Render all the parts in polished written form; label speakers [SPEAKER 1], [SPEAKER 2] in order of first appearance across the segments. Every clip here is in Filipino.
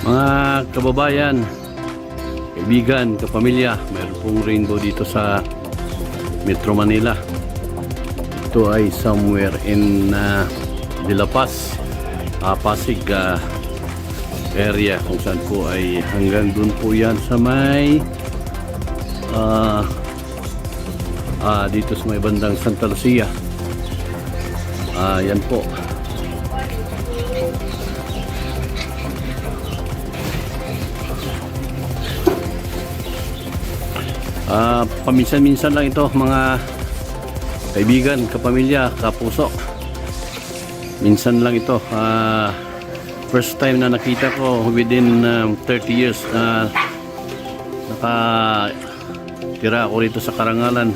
[SPEAKER 1] Mga kababayan, kaibigan, kapamilya, mayroon pong rainbow dito sa Metro Manila. Ito ay somewhere in De La Paz, Pasig area, kung saan po ay hanggang dun po yan sa may dito sa may bandang Santa Lucia. Yan po. Paminsan-minsan lang ito, mga kaibigan, kapamilya, kapuso. Minsan lang ito. First time na nakita ko within 30 years na nakatira ako rito sa Karangalan.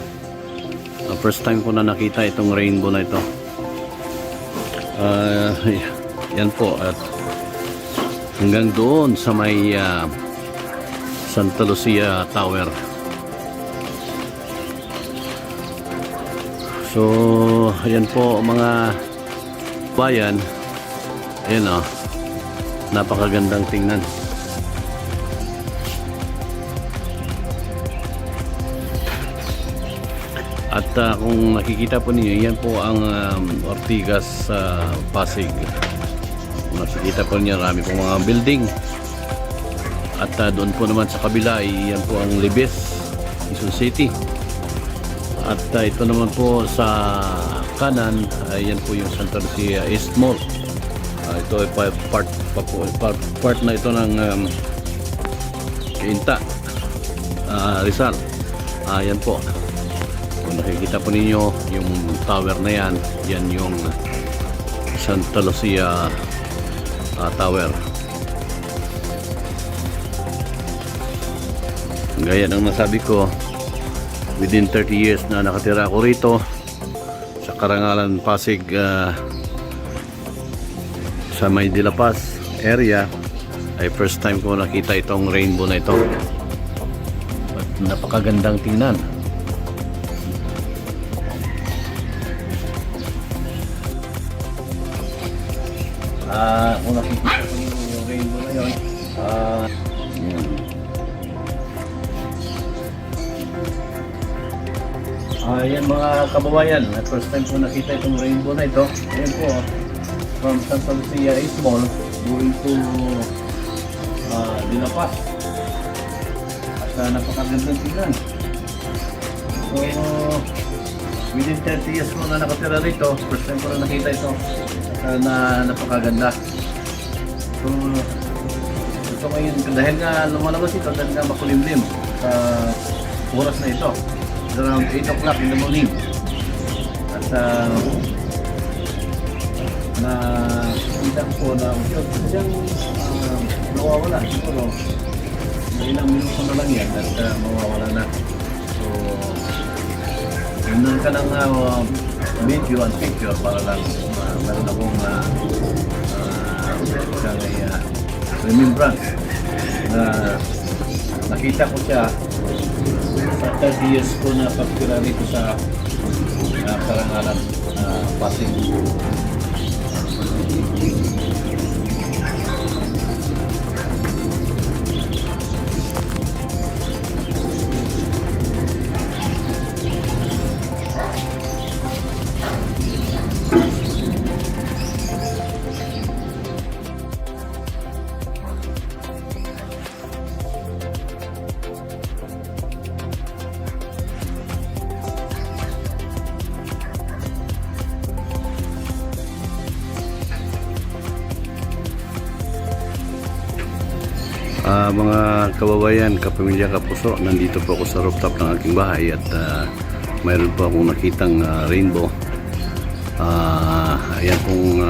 [SPEAKER 1] First time ko na nakita itong rainbow na ito. Yan po, at hanggang doon sa may Santa Lucia Tower. So ayan po mga bayan, ayan o, napakagandang tingnan. At kung nakikita po ninyo, yan po ang Ortigas Pasig. Kung nakikita po ninyo, marami pong mga building. At doon po naman sa kabila ay yan po ang Libes, Quezon City. At ito naman po sa kanan, yan po yung Santa Lucia East Mall. Ito ay part na ito ng Cainta, Rizal. Yan po. Kung nakikita po ninyo yung tower na yan, yan yung Santa Lucia Tower. Gaya ng nasabi ko, within 30 years na nakatira ako rito sa Karangalan, Pasig, sa may De La Paz area, ay first time ko nakita itong rainbow na ito. At napakagandang tingnan. Kung nakikita ko yung rainbow na yun, ayan mga kababayan, first time ko nakita itong rainbow na ito. Ayan po, from Santa Lucia East Mall going to De La Paz. At napakagandang tingnan. So within 30 years ko na nakatira rito, first time ko na nakita ito. Na napakaganda. So ito ngayon, dahil nga lumalabas ito, dahil nga makulimlim sa oras na ito, around 8 o'clock in the morning. At na kita ko na siyang nawawala siguro ilang minuto na lang yan at mawawala na. So yun ka ng video and picture para lang meron akong remembrance na nakita ko siya sa 30 years ko na pagtira rito sa Karangalan, Pasig. Mga kababayan, kapamilya, kapuso, nandito po ako sa rooftop ng aking bahay at mayroon po akong nakitang rainbow. Ayan pong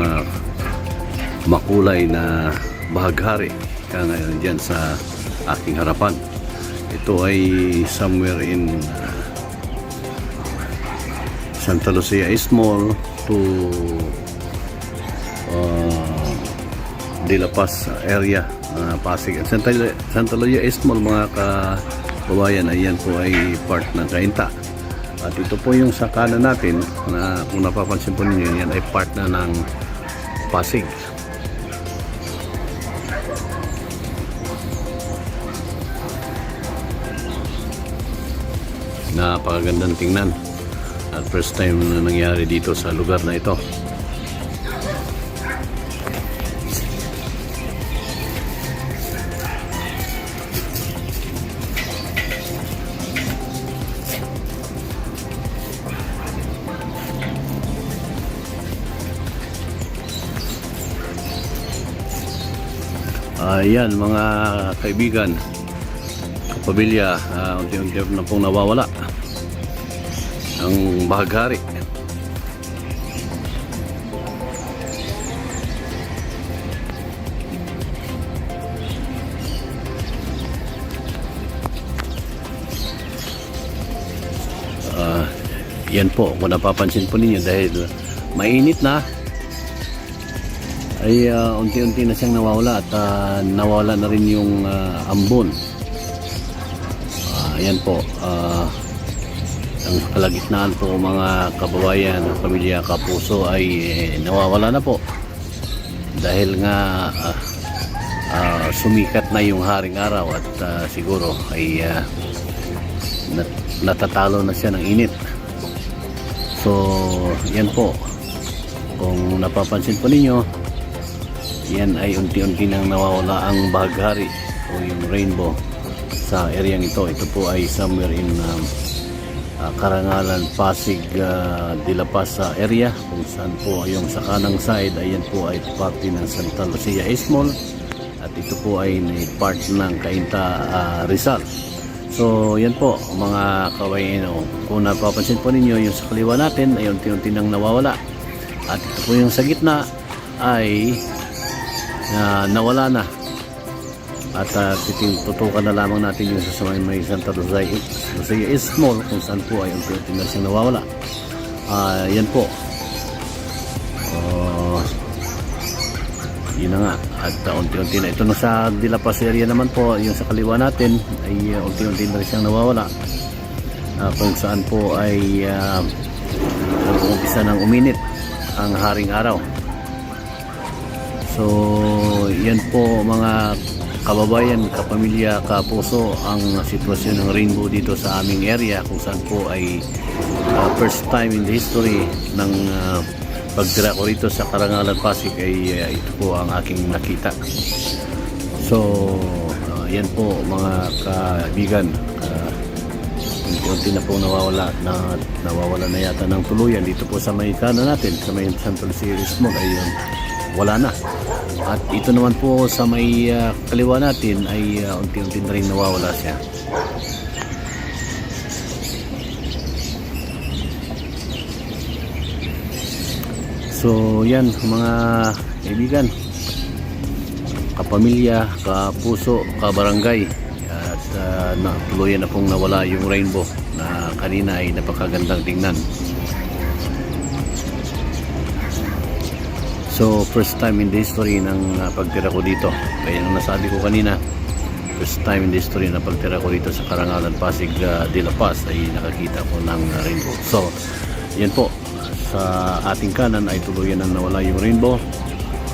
[SPEAKER 1] makulay na bahaghari kaya ngayon dyan sa aking harapan. Ito ay somewhere in Santa Lucia East Mall to De La Paz area, Pasig. Santa Lucia East Mall, mga kababayan, ayan po ay part ng Cainta. At ito po yung sa kanan natin na kung napapansin po ninyo, yan ay part na ng Pasig. napakagandang tingnan at first time na nangyari dito sa lugar na ito. Ayan mga kaibigan, kapamilya, unti-unti na pong nawawala ang bahaghari. Yan po, kung napapansin po ninyo, dahil mainit na ay unti-unti na siyang nawawala at nawala na rin yung ambon. Ayan po, ang kalagitnaan po mga kababayan, pamilya, kapuso ay nawawala na po dahil nga sumikat na yung haring araw at siguro ay natatalo na siya ng init. So yan po, kung napapansin po ninyo, yan ay unti-unti nang nawawala ang bahaghari o yung rainbow sa areang ito. Ito po ay somewhere in Karangalan, Pasig, de la Paz area, kung saan po yung sa kanang side ay yan po ay parte ng Santa Lucia East Mall at ito po ay part ng Cainta, Rizal. So yan po mga kawain, kung napapansin po ninyo yung sa kaliwa natin ay unti-unti nang nawawala at ito po yung sa gitna ay nawala na at tutukan na lamang natin yung sa may Santa Lucia East Mall kung saan po ay unti-unti na siyang nawawala. Yan po, yun na nga at unti-unti na ito na sa De La Paz area naman po, yung sa kaliwa natin ay unti-unti na rin siyang nawawala, kung saan po ay umpisa ng uminit ang haring araw. So yan po mga kababayan, kapamilya, kapuso, ang sitwasyon ng rainbow dito sa aming area, kung saan po ay first time in the history ng pagtira ko rito sa Karangalan, Pasig ay ito po ang aking nakita. So yan po mga kaibigan, unti-unti na po nawawala na yata ng tuluyan dito po sa may kanan natin, sa may Santa Lucia Mall ay wala na. At ito naman po sa may kaliwa natin ay unti-unti na rin nawawala siya. So yan mga kaibigan, kapamilya, kapuso, kabarangay, at tuluyan na pong nawala yung rainbow na kanina ay napakagandang tingnan. So first time in the history ng pagtira ko dito, kaya nung nasabi ko kanina, first time in the history na pagtira ko dito sa Karangalan, Pasig, de la Paz ay nakakita ko ng rainbow. So yan po, sa ating kanan ay tuluyan na nawala yung rainbow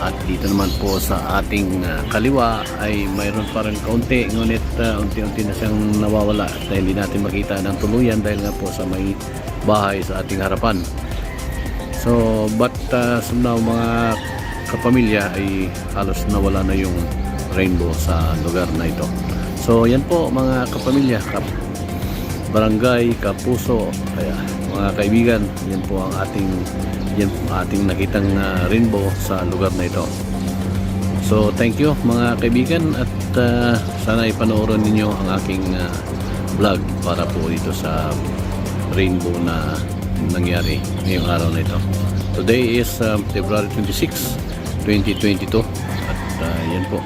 [SPEAKER 1] at dito naman po sa ating kaliwa ay mayroon pa rin kaunti, ngunit unti-unti na siyang nawawala at hindi natin makita ng tuluyan dahil nga po sa may bahay sa ating harapan. So but somehow mga kapamilya ay halos nawala na yung rainbow sa lugar na ito. So yan po mga kapamilya, barangay, kapuso, kaya mga kaibigan, yan po ang ating nakitang rainbow sa lugar na ito. So thank you mga kaibigan at sana ipanoorin ninyo ang aking vlog para po dito sa rainbow na nangyari ngayong araw na ito. Today is February 26, 2022 at yan po.